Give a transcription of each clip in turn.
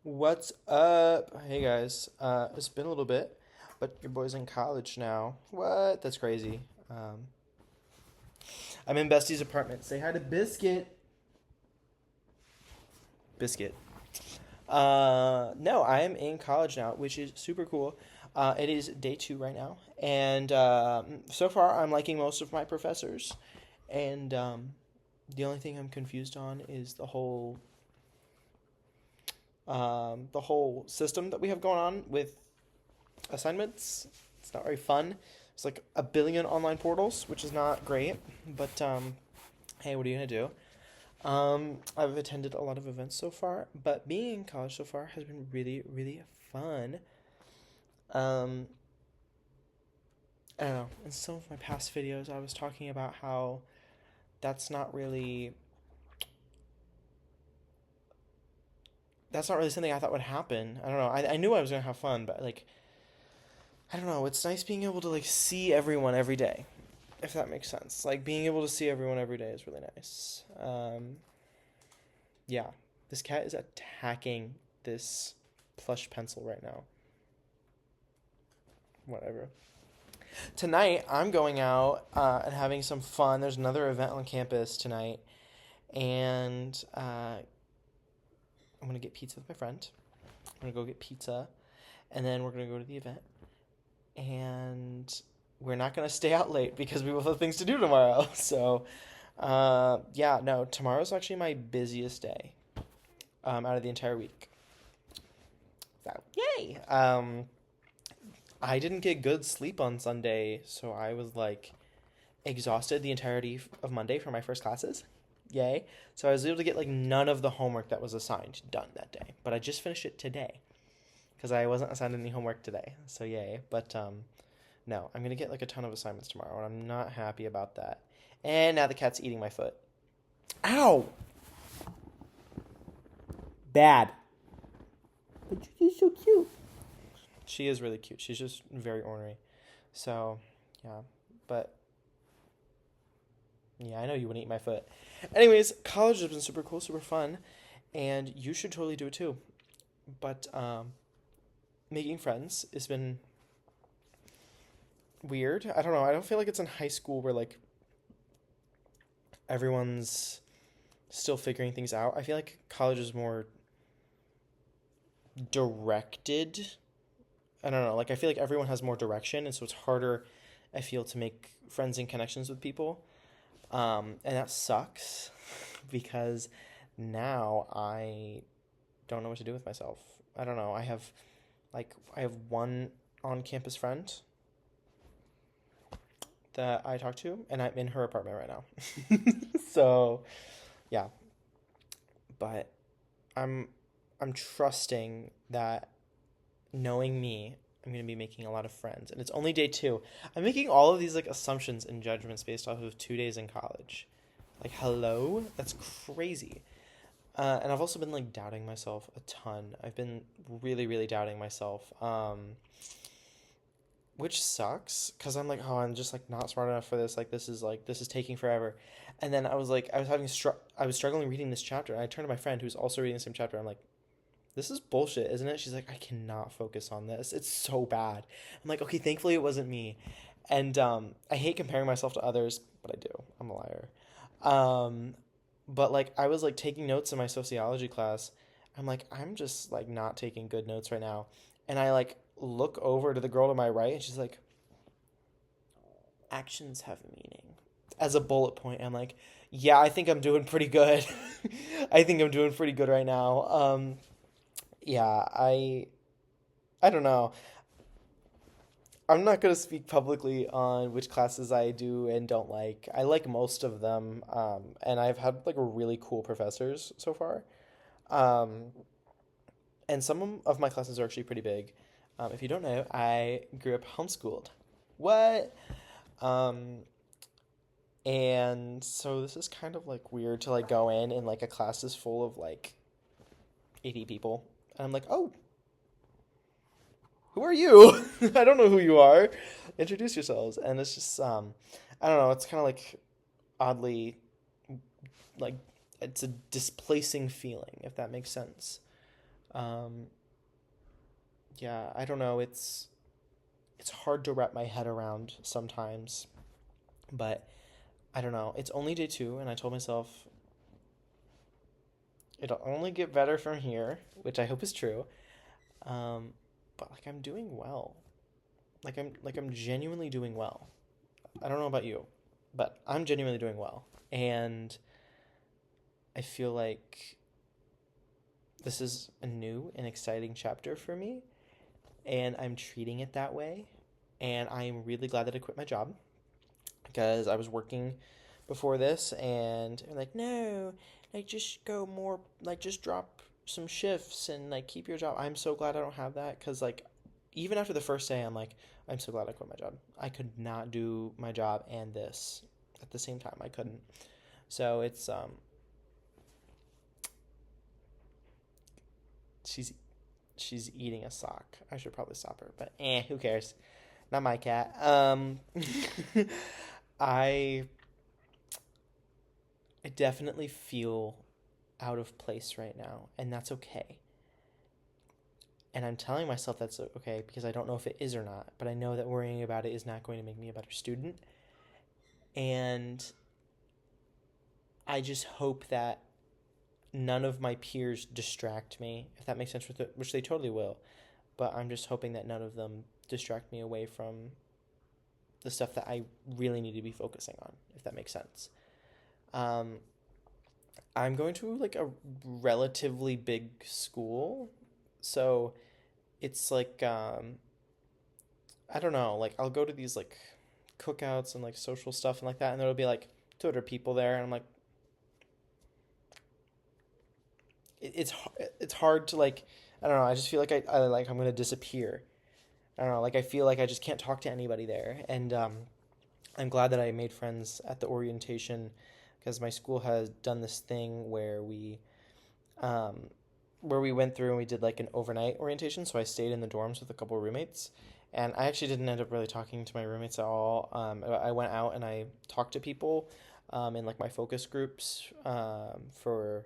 What's up? Hey guys. It's been a little bit, but your boy's in college now. What? That's crazy. Um, I'm in Bestie's apartment. Say hi to Biscuit. Biscuit. No, I am in college now, which is super cool. It is day two right now, and so far I'm liking most of my professors, and the only thing I'm confused on is the whole system that we have going on with assignments. It's not very fun. It's like a billion online portals, which is not great. But hey, what are you gonna do? I've attended a lot of events so far, but being in college so far has been really, really fun. Um, I don't know. In some of my past videos, I was talking about how that's not really that's not really something I thought would happen. I don't know. I knew I was gonna have fun, but like I don't know. It's nice being able to like see everyone every day, if that makes sense. Like being able to see everyone every day is really nice. Yeah, this cat is attacking this plush pencil right now. Whatever. Tonight, I'm going out and having some fun. There's another event on campus tonight, and I'm gonna get pizza with my friend. I'm gonna go get pizza, and then we're gonna go to the event. And we're not gonna stay out late because we will have things to do tomorrow. So, yeah, no, tomorrow's actually my busiest day out of the entire week. So, yay! I didn't get good sleep on Sunday, so I was like exhausted the entirety of Monday for my first classes. Yay! So I was able to get like none of the homework that was assigned done that day, but I just finished it today because I wasn't assigned any homework today. So yay! But no, I'm gonna get like a ton of assignments tomorrow, and I'm not happy about that. And now the cat's eating my foot. Ow! Bad. But she's so cute. She is really cute. She's just very ornery. So, yeah. But, yeah, I know you wouldn't eat my foot. Anyways, college has been super cool, super fun. And you should totally do it too. But, making friends has been weird. I don't know. I don't feel like it's in high school where, like, everyone's still figuring things out. I feel like college is more directed. I don't know. Like, I feel like everyone has more direction, and so it's harder, I feel, to make friends and connections with people. And that sucks because now I don't know what to do with myself. I don't know. I have one on campus friend that I talk to, and I'm in her apartment right now. So yeah, but I'm I'm trusting that knowing me, I'm gonna be making a lot of friends, and it's only day two. I'm making all of these like assumptions and judgments based off of 2 days in college. Like, hello, that's crazy. And I've also been like doubting myself a ton. I've been really, really doubting myself, which sucks because I'm like, oh, I'm just like not smart enough for this. Like this is taking forever. And then I was struggling reading this chapter, and I turned to my friend who's also reading the same chapter. I'm like, this is bullshit, isn't it? She's like, I cannot focus on this. It's so bad. I'm like, okay, thankfully it wasn't me. And I hate comparing myself to others, but I do. I'm a liar. Um, but like I was like taking notes in my sociology class. I'm like, I'm just like not taking good notes right now. And I like look over to the girl to my right, and she's like, actions have meaning. As a bullet point, I'm like, yeah, I think I'm doing pretty good. I think I'm doing pretty good right now. Yeah, I don't know. I'm not gonna speak publicly on which classes I do and don't like. I like most of them, and I've had like really cool professors so far. Um, and some of my classes are actually pretty big. If you don't know, I grew up homeschooled. What? Um, and so this is kind of like weird to like go in and like a class is full of like 80 people, and I'm like, oh, who are you? I don't know who you are. Introduce yourselves. And it's just, I don't know, it's kind of like oddly, like, it's a displacing feeling, if that makes sense. Um, yeah, I don't know. It's hard to wrap my head around sometimes, but I don't know. It's only day two, and I told myself it'll only get better from here, which I hope is true. Um, but like I'm doing well. Like I'm genuinely doing well. I don't know about you, but I'm genuinely doing well. And I feel like this is a new and exciting chapter for me, and I'm treating it that way. And I'm really glad that I quit my job because I was working before this, and they're like, no, like just go more, like just drop some shifts and like keep your job. I'm so glad I don't have that because like even after the first day, I'm like, I'm so glad I quit my job. I could not do my job and this at the same time. I couldn't. So she's she's eating a sock. I should probably stop her, but who cares? Not my cat. I I definitely feel out of place right now, and that's okay. And I'm telling myself that's okay because I don't know if it is or not, but I know that worrying about it is not going to make me a better student. And I just hope that none of my peers distract me, if that makes sense, with it, which they totally will. But I'm just hoping that none of them distract me away from the stuff that I really need to be focusing on, if that makes sense. Um, I'm going to like a relatively big school, so it's like I don't know, like I'll go to these like cookouts and like social stuff and like that, and there'll be like 200 people there, and I'm like, it's hard to like, I don't know. I just feel like I like I'm gonna disappear. I don't know. Like I feel like I just can't talk to anybody there, and I'm glad that I made friends at the orientation because my school has done this thing um, where we went through and we did like an overnight orientation. So I stayed in the dorms with a couple of roommates, and I actually didn't end up really talking to my roommates at all. I went out and I talked to people in like my focus groups for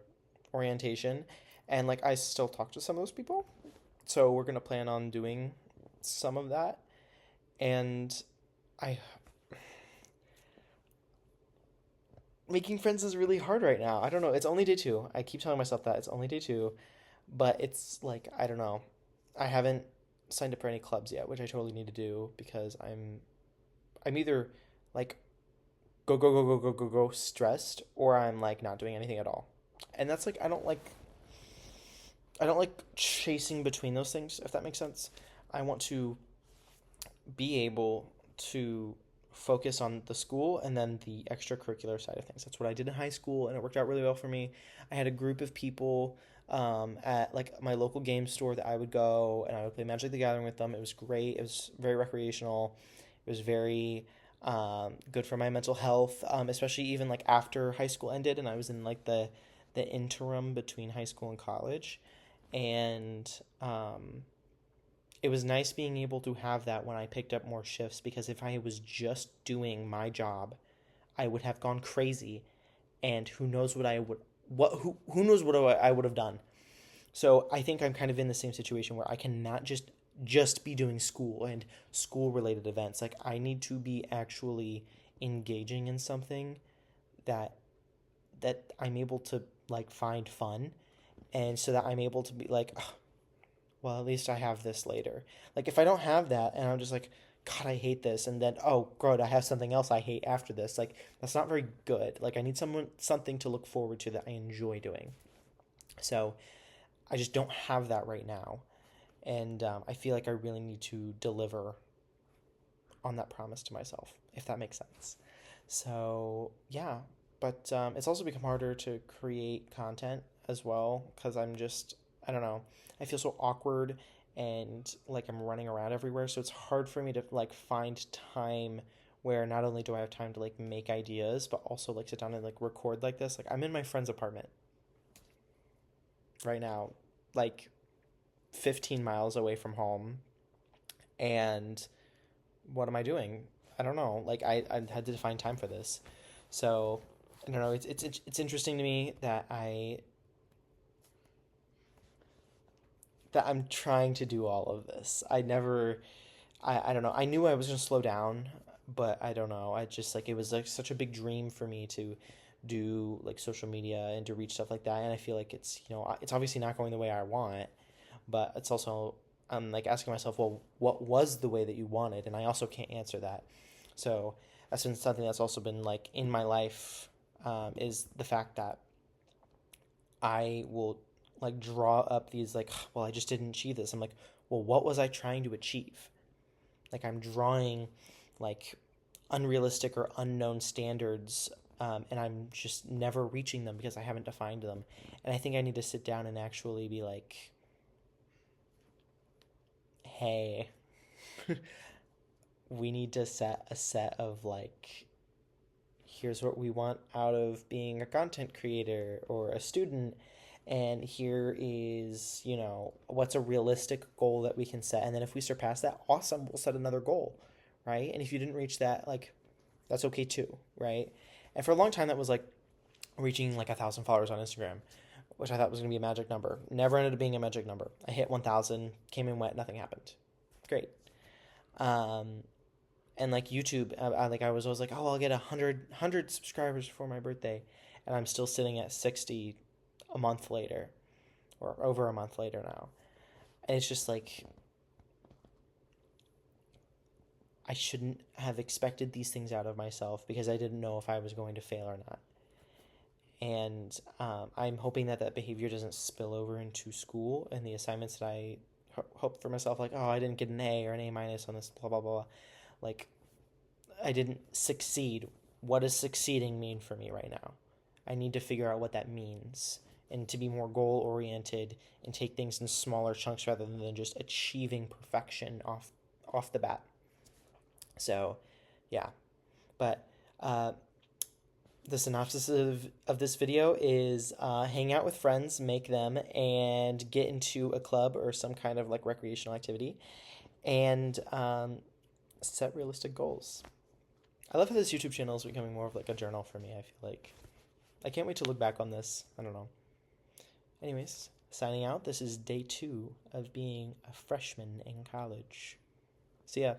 orientation, and like I still talk to some of those people. So we're gonna plan on doing some of that, and I making friends is really hard right now. I don't know. It's only day two. I keep telling myself that it's only day two, but it's like I don't know. I haven't signed up for any clubs yet, which I totally need to do because I'm either like go stressed, or I'm like not doing anything at all. And that's like I don't like chasing between those things, if that makes sense. I want to be able to focus on the school and then the extracurricular side of things. That's what I did in high school, and it worked out really well for me. I had a group of people at like my local game store that I would go and I would play Magic the Gathering with them. It was great. It was very recreational. It was very good for my mental health, especially even like after high school ended and I was in like the interim between high school and college, and it was nice being able to have that when I picked up more shifts because if I was just doing my job, I would have gone crazy, and who knows what I would what who knows what I would have done. So I think I'm kind of in the same situation where I cannot just be doing school and school related events. Like I need to be actually engaging in something that I'm able to like find fun, and so that I'm able to be like, "Ugh, well, at least I have this later." Like if I don't have that and I'm just like, God, I hate this, and then oh, God, I have something else I hate after this. Like that's not very good. Like I need something to look forward to that I enjoy doing. So I just don't have that right now, and I feel like I really need to deliver on that promise to myself, if that makes sense. So yeah, but it's also become harder to create content as well because I don't know, I feel so awkward and like I'm running around everywhere. So it's hard for me to like find time where not only do I have time to like make ideas, but also like sit down and like record like this. Like I'm in my friend's apartment right now, like 15 miles away from home, and what am I doing? I don't know. Like I had to find time for this. So I don't know. It's interesting to me that that I'm trying to do all of this. I don't know. I knew I was going to slow down, but I don't know. I just like it was like such a big dream for me to do like social media and to reach stuff like that. And I feel like it's obviously not going the way I want, but it's also I'm like asking myself, well, what was the way that you wanted? And I also can't answer that. So that's been something that's also been like in my life, is the fact that I will like draw up these like, well, I just didn't achieve this. I'm like, well, what was I trying to achieve? Like I'm drawing like unrealistic or unknown standards, and I'm just never reaching them because I haven't defined them. And I think I need to sit down and actually be like, hey, we need to set a set of like, here's what we want out of being a content creator or a student, and here is, what's a realistic goal that we can set. And then if we surpass that, awesome, we'll set another goal, right? And if you didn't reach that, like, that's okay too, right? And for a long time, that was like reaching like 1,000 followers on Instagram, which I thought was going to be a magic number. Never ended up being a magic number. I hit 1,000, came in wet, nothing happened. Great. Um, and like YouTube, I was always like, oh, I'll get 100 subscribers for my birthday, and I'm still sitting at 60 a month later, or over a month later now. And it's just like, I shouldn't have expected these things out of myself because I didn't know if I was going to fail or not. And I'm hoping that behavior doesn't spill over into school and the assignments that I hope for myself, like, oh, I didn't get an A or an A minus on this, blah, blah, blah. Like, I didn't succeed. What does succeeding mean for me right now? I need to figure out what that means and to be more goal oriented and take things in smaller chunks rather than just achieving perfection off the bat. So, yeah. But the synopsis of this video is hang out with friends, make them, and get into a club or some kind of like recreational activity, and set realistic goals. I love how this YouTube channel is becoming more of like a journal for me. I feel like I can't wait to look back on this. I don't know. Anyways, signing out. This is day 2 of being a freshman in college. See ya.